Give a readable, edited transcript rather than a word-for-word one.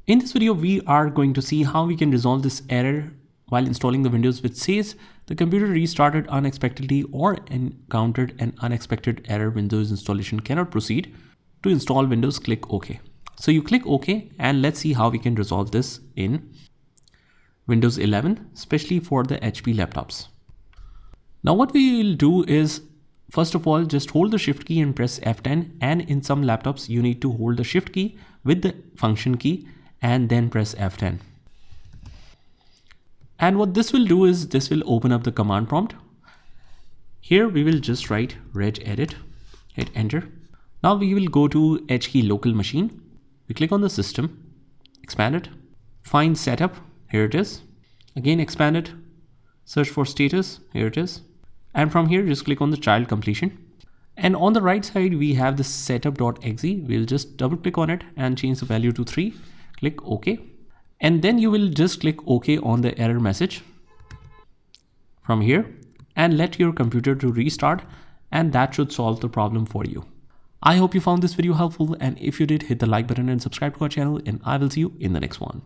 In this video, we are going to see how we can resolve this error while installing the Windows, which says the computer restarted unexpectedly or encountered an unexpected error. Windows installation cannot proceed. To install Windows, click OK. So you click OK, and let's see how we can resolve this in Windows 11, especially for the HP laptops. Now what we will do is, first of all, just hold the Shift key and press F10, and in some laptops you need to hold the Shift key with the function key and then press F10. And what this will do is this will open up the command prompt. Here we will just write regedit, hit enter. Now we will go to H key local machine. We click on the system, expand it, find setup, here it is. Again expand it, search for status, here it is. And from here just click on the child completion. And on the right side we have the setup.exe. We'll just double click on it and change the value to 3. Click OK. And then you will just click OK on the error message from here and let your computer to restart, and that should solve the problem for you. I hope you found this video helpful, and if you did, hit the like button and subscribe to our channel, and I will see you in the next one.